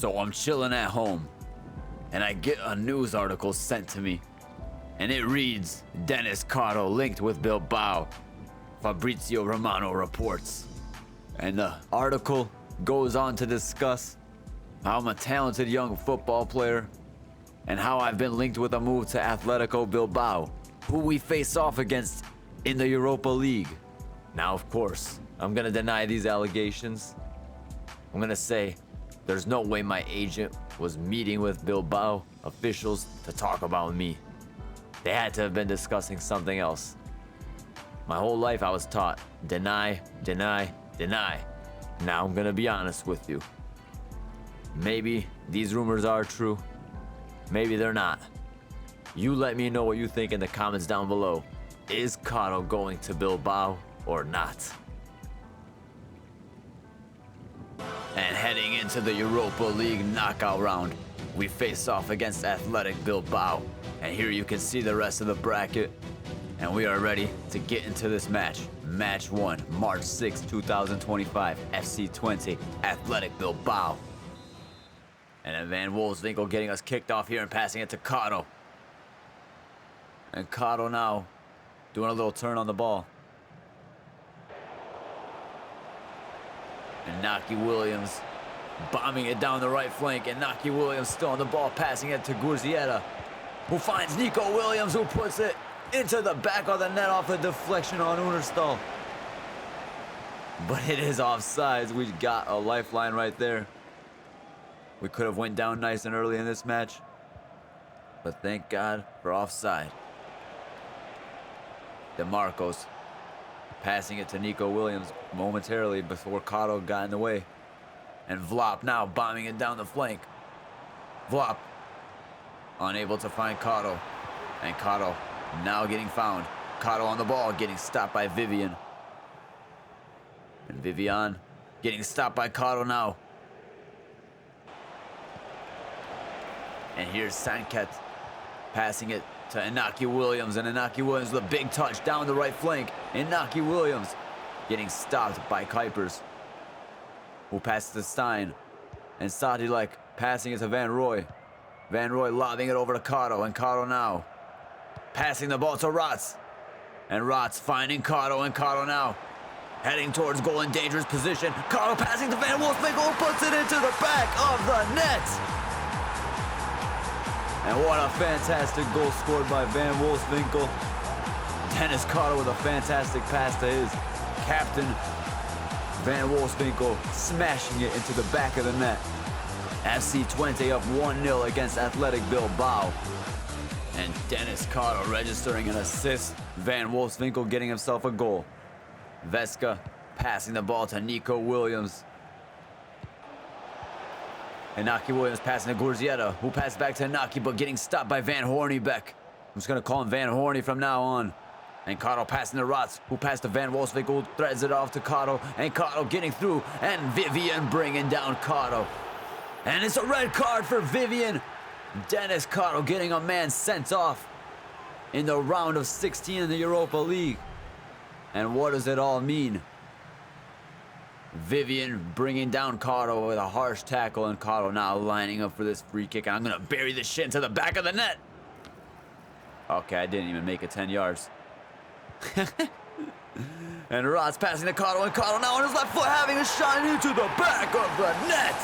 So I'm chilling at home, and I get a news article sent to me, and it reads, Denis Karo linked with Bilbao, Fabrizio Romano reports. And the article goes on to discuss how I'm a talented young football player, and how I've been linked with a move to Atletico Bilbao, who we face off against in the Europa League. Now, of course, I'm gonna deny these allegations. I'm gonna say there's no way my agent was meeting with Bilbao officials to talk about me. They had to have been discussing something else. My whole life I was taught, deny, deny, deny. Now I'm gonna be honest with you. Maybe these rumors are true. Maybe they're not. You let me know what you think in the comments down below. Is Karo going to Bilbao or not? And heading into the Europa League knockout round, we face off against Athletic Bilbao. And here you can see the rest of the bracket. And we are ready to get into this match. Match 1, March 6, 2025, FC20, Athletic Bilbao. And then Van Wolfswinkel getting us kicked off here and passing it to Karo. And Karo now doing a little turn on the ball. And Naki Williams bombing it down the right flank. And Naki Williams still on the ball, passing it to Gurzieta, who finds Nico Williams, who puts it into the back of the net off a deflection on Unerstal. But it is offsides. We got a lifeline right there. We could have went down nice and early in this match, but thank God for offside. DeMarcos passing it to Nico Williams momentarily before Karo got in the way. And Vlop now bombing it down the flank. Vlop unable to find Karo. And Karo now getting found. Karo on the ball, getting stopped by Vivian. And Vivian getting stopped by Karo now. And here's Sanket passing it to Inaki Williams. And Inaki Williams with a big touch down the right flank. Inaki Williams getting stopped by Kuipers, who passes to Stein. And Sadilek passing it to Van Roy. Van Roy lobbing it over to Karo. And Karo now passing the ball to Rotz. And Rotz finding Karo. And Karo now heading towards goal in dangerous position. Karo passing to Van Wolfswinkel, who puts it into the back of the net. And what a fantastic goal scored by Van Wolfswinkel. Denis Karo with a fantastic pass to his captain, Van Wolfswinkel, smashing it into the back of the net. FC20 up 1-0 against Athletic Bilbao. And Denis Karo registering an assist. Van Wolfswinkel getting himself a goal. Vesca passing the ball to Nico Williams. And Naki Williams passing to Gurzieta, who passed back to Naki, but getting stopped by Van Horneybeck. I'm just going to call him Van Horney from now on. And Karo passing to Rotz, who passed to Van Wolfswinkel, who threads it off to Karo. And Karo getting through, and Vivian bringing down Karo. And it's a red card for Vivian. Denis Karo getting a man sent off in the round of 16 in the Europa League. And what does it all mean? Vivian bringing down Karo with a harsh tackle, and Karo now lining up for this free kick. And I'm going to bury this shit into the back of the net. Okay, I didn't even make it 10 yards. And Rotz passing to Karo, and Karo now on his left foot having a shot into the back of the net.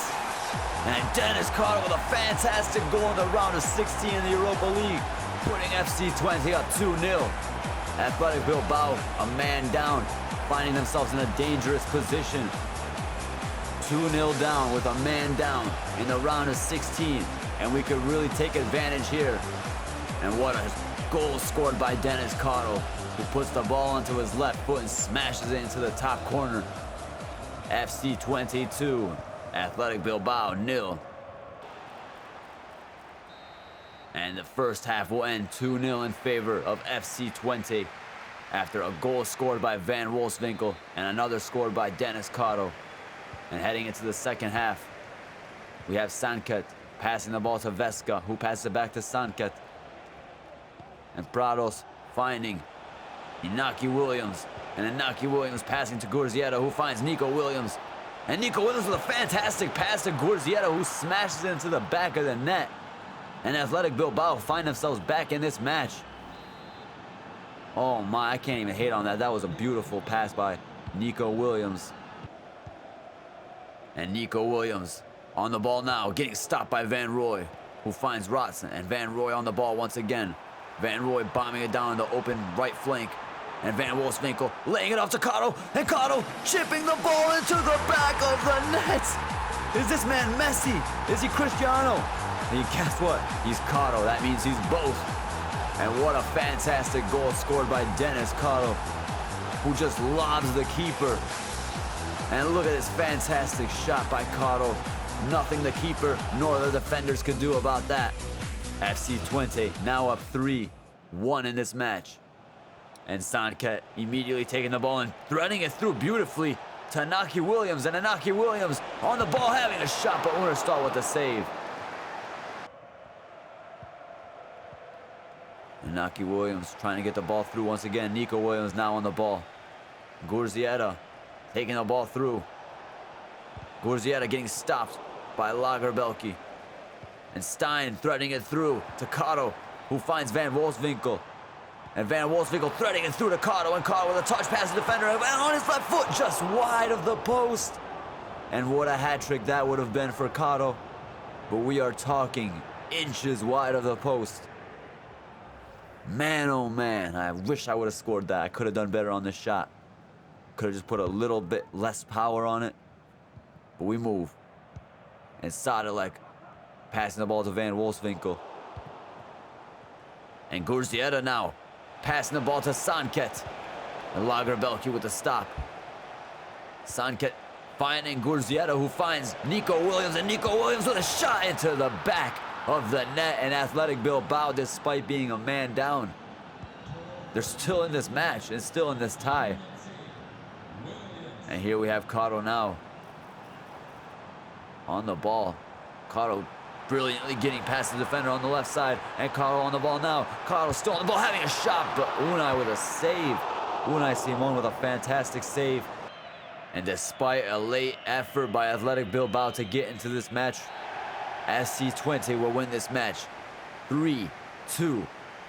And Denis Karo with a fantastic goal in the round of 16 in the Europa League, putting FC20 up 2-0. Athletic Bilbao, a man down, finding themselves in a dangerous position. 2-0 down with a man down in the round of 16. And we could really take advantage here. And what a goal scored by Denis Karo, who puts the ball onto his left foot and smashes it into the top corner. FC 22, Athletic Bilbao 0. And the first half will end 2-0 in favor of FC 20 after a goal scored by Van Wolfswinkel and another scored by Denis Karo. And heading into the second half, we have Sanket passing the ball to Vesca, who passes it back to Sanket. And Prados finding Inaki Williams. And Inaki Williams passing to Gurzieta, who finds Nico Williams. And Nico Williams with a fantastic pass to Gurzieta, who smashes it into the back of the net. And Athletic Bilbao find themselves back in this match. Oh my, I can't even hate on that. That was a beautiful pass by Nico Williams. And Nico Williams on the ball now, getting stopped by Van Rooij, who finds Rotsen. And Van Rooij on the ball once again. Van Rooij bombing it down the open right flank. And Van Wolfswinkel laying it off to Karo. And Karo chipping the ball into the back of the net. Is this man Messi? Is he Cristiano? And guess what? He's Karo. That means he's both. And what a fantastic goal scored by Denis Karo, who just lobs the keeper. And look at this fantastic shot by Karo. Nothing the keeper nor the defenders could do about that. FC20 now up 3-1 in this match. And Sanket immediately taking the ball and threading it through beautifully to Inaki Williams. And Inaki Williams on the ball having a shot, but Unerstal with the save. Inaki Williams trying to get the ball through once again. Nico Williams now on the ball. Gurzieta taking the ball through. Gurzieta getting stopped by Lagerbelke. And Stein threading it through to Karo, who finds Van Wolfswinkel. And Van Wolfswinkel threading it through to Karo, and Karo with a touch pass to the defender, and on his left foot, just wide of the post. And what a hat trick that would have been for Karo. But we are talking inches wide of the post. Man, oh man, I wish I would have scored that. I could have done better on this shot. Could have just put a little bit less power on it. But we move. And Sadilek passing the ball to Van Wolfswinkel. And Gurzieta now passing the ball to Sanket. And Lagerbelke with the stop. Sanket finding Gurzieta, who finds Nico Williams. And Nico Williams with a shot into the back of the net. And Athletic Bilbao, despite being a man down, they're still in this match and still in this tie. And here we have Karo now on the ball. Karo brilliantly getting past the defender on the left side. And Karo on the ball now. Karo still on the ball having a shot, but Unai with a save. Unai Simon with a fantastic save. And despite a late effort by Athletic Bilbao to get into this match, SC20 will win this match 3-2.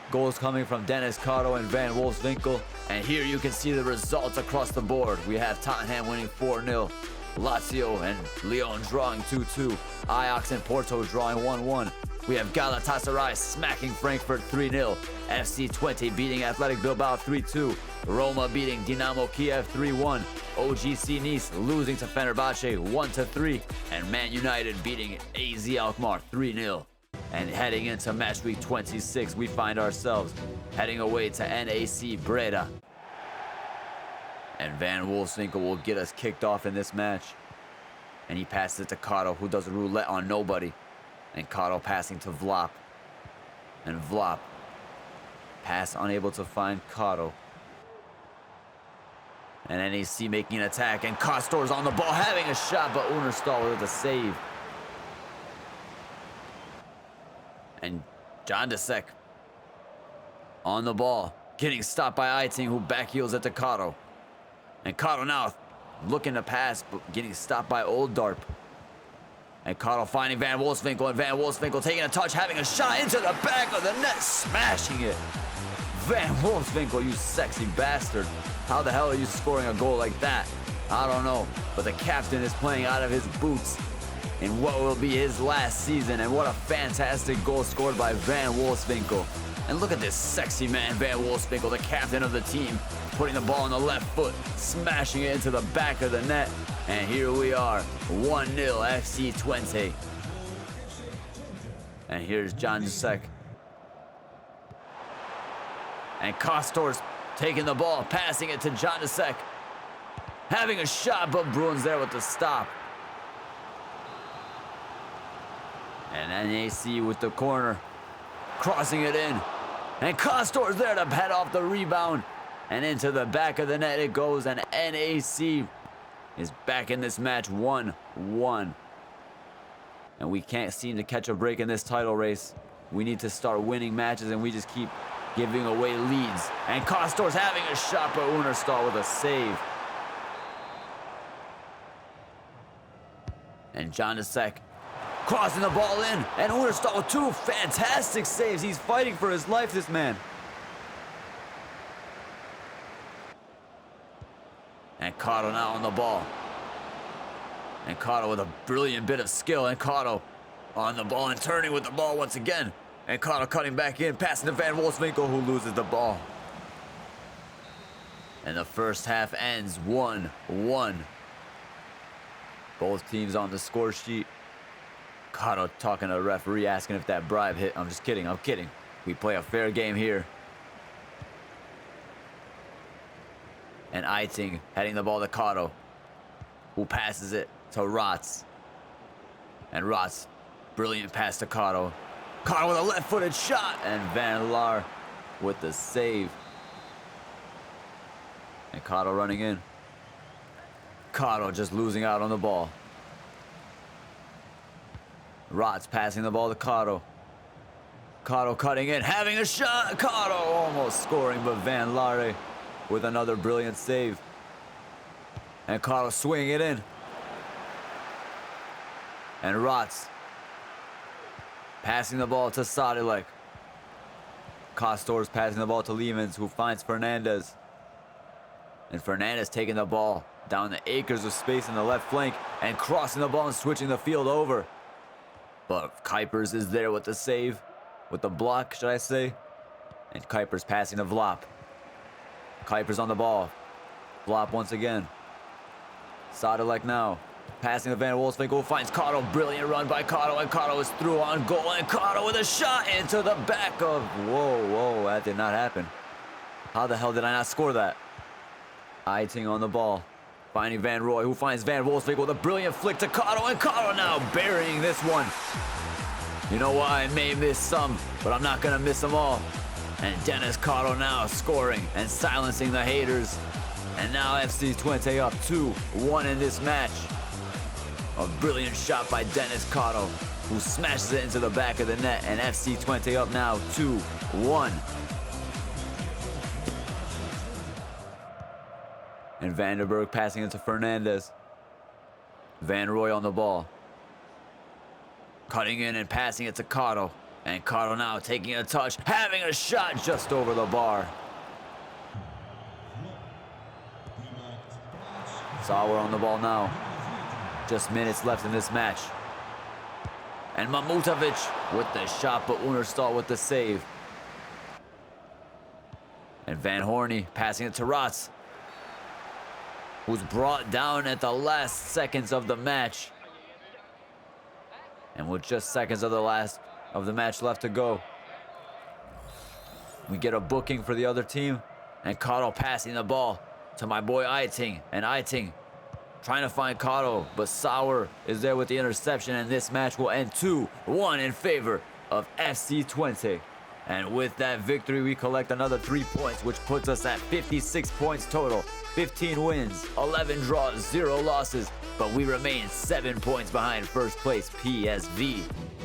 Goals coming from Denis Karo and Van Wolfswinkel. And here you can see the results across the board. We have Tottenham winning 4-0. Lazio and Lyon drawing 2-2. Ajax and Porto drawing 1-1. We have Galatasaray smacking Frankfurt 3-0. FC20 beating Athletic Bilbao 3-2. Roma beating Dinamo Kiev 3-1. OGC Nice losing to Fenerbahce 1-3. And Man United beating AZ Alkmaar 3-0. And heading into match week 26, we find ourselves heading away to NAC Breda. And Van Wolfswinkel will get us kicked off in this match. And he passes it to Karo, who does a roulette on nobody. And Karo passing to Vlap. And Vlap, pass unable to find Karo. And NAC making an attack, and Kostor's on the ball having a shot, but Unerstal with a save. And John Desek on the ball, getting stopped by Eiting, who backheels it to Karo. And Karo now looking to pass, but getting stopped by Old Darp. And Karo finding Van Wolfswinkel, and Van Wolfswinkel taking a touch, having a shot into the back of the net, smashing it. Van Wolfswinkel, you sexy bastard. How the hell are you scoring a goal like that? I don't know, but the captain is playing out of his boots in what will be his last season, and what a fantastic goal scored by Van Wolfswinkel. And look at this sexy man, Van Wolfswinkel, the captain of the team, putting the ball on the left foot, smashing it into the back of the net. And here we are, 1-0 FC20. And here's John Dusek. And Kostor's taking the ball, passing it to John Dusek. Having a shot, but Bruin's there with the stop. And NAC with the corner, crossing it in. And Kostor's there to head off the rebound. And into the back of the net it goes, and NAC is back in this match 1-1. And we can't seem to catch a break in this title race. We need to start winning matches, and we just keep giving away leads. And Kostor's having a shot, but Unerstal with a save. And Janusek crossing the ball in. And Uefa with two fantastic saves. He's fighting for his life, this man. And Karo now on the ball. And Karo with a brilliant bit of skill. And Karo on the ball and turning with the ball once again. And Karo cutting back in, passing to Van Wolfswinkel, who loses the ball. And the first half ends 1-1. Both teams on the score sheet. Karo talking to the referee, asking if that bribe hit. I'm just kidding, I'm kidding. We play a fair game here. And Eiting heading the ball to Karo, who passes it to Rotz. And Rotz, brilliant pass to Karo. Karo with a left-footed shot, and Van Laar with the save. And Karo running in. Karo just losing out on the ball. Rotz passing the ball to Karo. Karo cutting in, having a shot. Karo almost scoring, but Van Laar with another brilliant save. And Karo swinging it in. And Rotz passing the ball to Sadilek. Kostor's passing the ball to Leemans, who finds Fernandez. And Fernandez taking the ball down the acres of space in the left flank and crossing the ball and switching the field over. But Kuipers is there with the save, with the block, should I say. And Kuipers passing to Vlap. Kuipers on the ball. Vlap once again. Sadilek now. Passing to Van Wolfswinkel, finds Karo. Brilliant run by Karo, and Karo is through on goal. And Karo with a shot into the back of... Whoa, that did not happen. How the hell did I not score that? Eiting on the ball. Finding Van Roy, who finds Van Wolfswinkel with a brilliant flick to Karo. And Karo now burying this one. You know what? I may miss some, but I'm not going to miss them all. And Denis Karo now scoring and silencing the haters. And now FC25 up 2-1 in this match. A brilliant shot by Denis Karo, who smashes it into the back of the net. And FC25 up now 2-1. And Vandenberg passing it to Fernandez. Van Roy on the ball. Cutting in and passing it to Karo. And Karo now taking a touch, having a shot just over the bar. Sauer on the ball now. Just minutes left in this match. And Mamutovic with the shot, but Uefa with the save. And Van Horny passing it to Rotz, who's brought down at the last seconds of the match. And with just seconds of the match left to go, we get a booking for the other team. And Karo passing the ball to my boy Eiting. And Eiting trying to find Karo, but Sauer is there with the interception. And this match will end 2-1 in favor of FC25. And with that victory, we collect another 3 points, which puts us at 56 points total. 15 wins, 11 draws, 0 losses, but we remain 7 points behind first place PSV.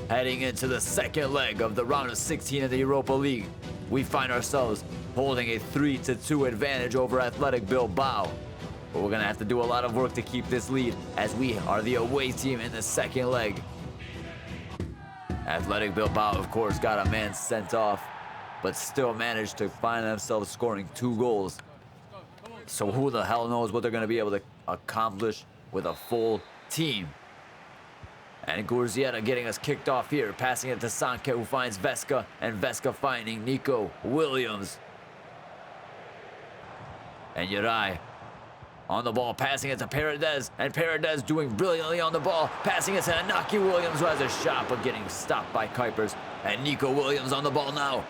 Heading into the second leg of the round of 16 of the Europa League, we find ourselves holding a 3-2 advantage over Athletic Bilbao. But we're gonna have to do a lot of work to keep this lead, as we are the away team in the second leg. Athletic Bilbao, of course, got a man sent off, but still managed to find themselves scoring 2 goals. So who the hell knows what they're going to be able to accomplish with a full team. And Gurzieta getting us kicked off here, passing it to Sanke, who finds Veska, and Veska finding Nico Williams. And Uri on the ball, passing it to Paredes, and Paredes doing brilliantly on the ball, passing it to Inaki Williams, who has a shot, but getting stopped by Kuipers. And Nico Williams on the ball now,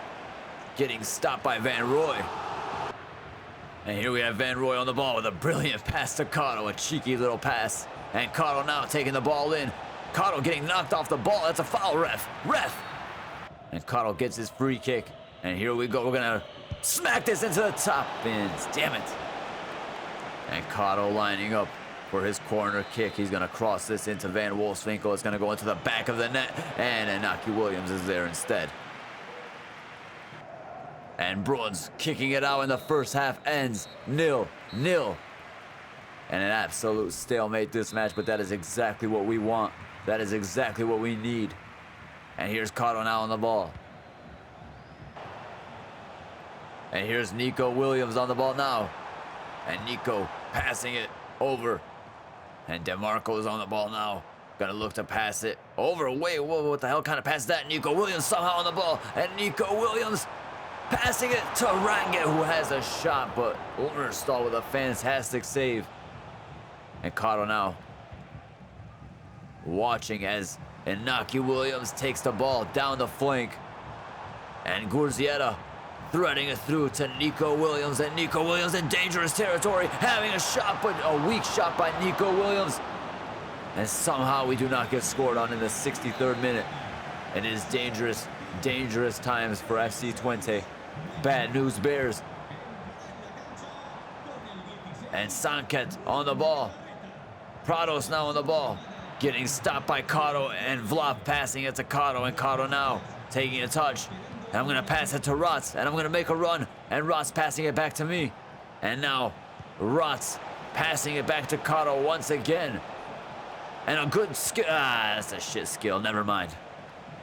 getting stopped by Van Roy. And here we have Van Roy on the ball with a brilliant pass to Karo, a cheeky little pass. And Karo now taking the ball in. Karo getting knocked off the ball. That's a foul, ref. And Karo gets his free kick. And here we go. We're going to smack this into the top bins. Damn it. And Karo lining up for his corner kick. He's going to cross this into Van Wolfswinkel. It's going to go into the back of the net. And Inaki Williams is there instead. And Bruins kicking it out in the first half ends 0-0. and an absolute stalemate this match, but that is exactly what we want. That is exactly what we need. And here's Karo now on the ball. And here's Nico Williams on the ball now. And Nico passing it over. And DeMarco's on the ball now. Gonna look to pass it over. Wait, whoa, what the hell kind of pass is that? Nico Williams somehow on the ball. And Nico Williams passing it to Ranget, who has a shot, but Unerstal with a fantastic save. And Karo now watching as Inaki Williams takes the ball down the flank. And Gurzieta threading it through to Nico Williams, and Nico Williams in dangerous territory, having a shot, but a weak shot by Nico Williams. And somehow we do not get scored on in the 63rd minute. It is dangerous, dangerous times for FC25. Bad news bears. And Sanket on the ball. Prados now on the ball. Getting stopped by Karo, and Vlap passing it to Karo, and Karo now taking a touch. And I'm gonna pass it to Rots, and I'm gonna make a run, and Rots passing it back to me. And now Rots passing it back to Karo once again. And a good skill. That's a shit skill. Never mind.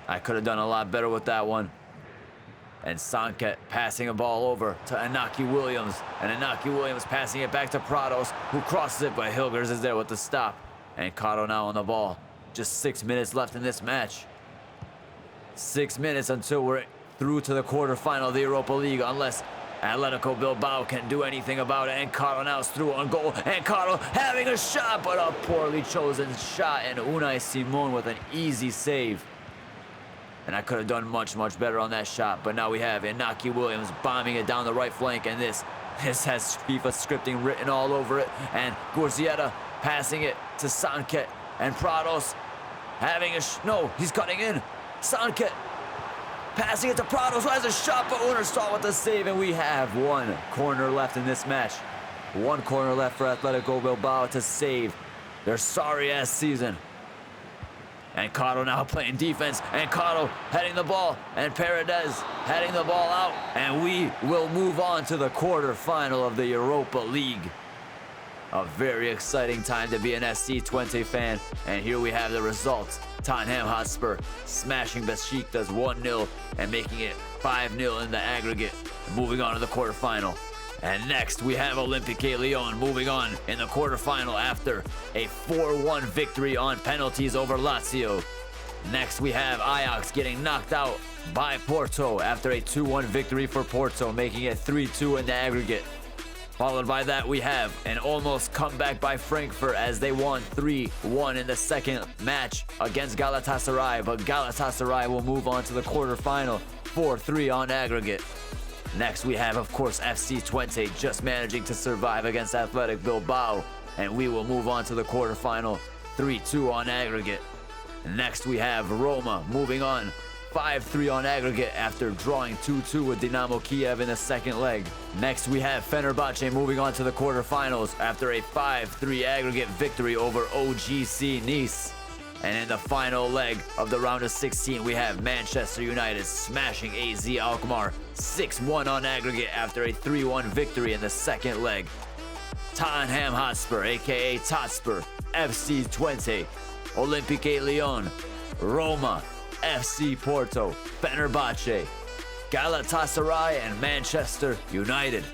I could have done a lot better with that one. And Sanket passing a ball over to Inaki Williams. And Inaki Williams passing it back to Prados, who crosses it, but Hilgers is there with the stop. And Karo now on the ball. Just 6 minutes left in this match. 6 minutes until we're through to the quarterfinal of the Europa League, unless Atletico Bilbao can do anything about it. And Karo now is through on goal, and Karo having a shot, but a poorly chosen shot, and Unai Simon with an easy save. And I could have done much, much better on that shot, but now we have Inaki Williams bombing it down the right flank, and this has FIFA scripting written all over it. And Gurzieta passing it to Sanket, and Prados having a no, he's cutting in. Sanket passing it to Prados, who has a shot, but Unerstal with the save, and we have one corner left in this match. One corner left for Atletico Bilbao to save their sorry-ass season. And Karo now playing defense, and Karo heading the ball, and Paredes heading the ball out, and we will move on to the quarterfinal of the Europa League. A very exciting time to be an FC25 fan, and here we have the results. Tottenham Hotspur smashing Besiktas 1-0 and making it 5-0 in the aggregate, moving on to the quarterfinal. And next we have Olympique Lyon moving on in the quarterfinal after a 4-1 victory on penalties over Lazio. Next we have Ajax getting knocked out by Porto after a 2-1 victory for Porto, making it 3-2 in the aggregate. Followed by that, we have an almost comeback by Frankfurt as they won 3-1 in the second match against Galatasaray, but Galatasaray will move on to the quarterfinal 4-3 on aggregate. Next, we have, of course, FC25 just managing to survive against Athletic Bilbao, and we will move on to the quarterfinal 3-2 on aggregate. Next, we have Roma moving on 5-3 on aggregate after drawing 2-2 with Dynamo Kiev in the second leg. Next, we have Fenerbahce moving on to the quarterfinals after a 5-3 aggregate victory over OGC Nice. And in the final leg of the round of 16, we have Manchester United smashing AZ Alkmaar 6-1 on aggregate after a 3-1 victory in the second leg. Tottenham Hotspur, aka Totspur, FC25, Olympique Lyon, Roma, FC Porto, Fenerbahce, Galatasaray, and Manchester United.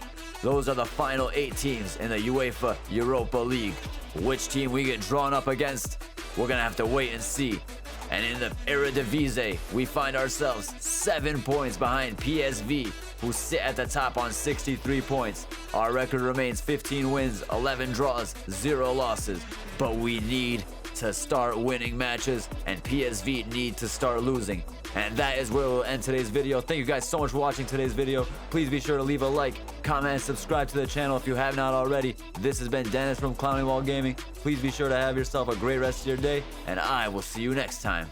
Those are the final 8 teams in the UEFA Europa League. Which team we get drawn up against, we're gonna have to wait and see. And in the Eredivisie, we find ourselves 7 points behind PSV, who sit at the top on 63 points. Our record remains 15 wins, 11 draws, 0 losses. But we need to start winning matches, and PSV need to start losing. And that is where we'll end today's video. Thank you guys so much for watching today's video. Please be sure to leave a like, comment, and subscribe to the channel if you have not already. This has been Dennis from Clowning While Gaming. Please be sure to have yourself a great rest of your day, and I will see you next time.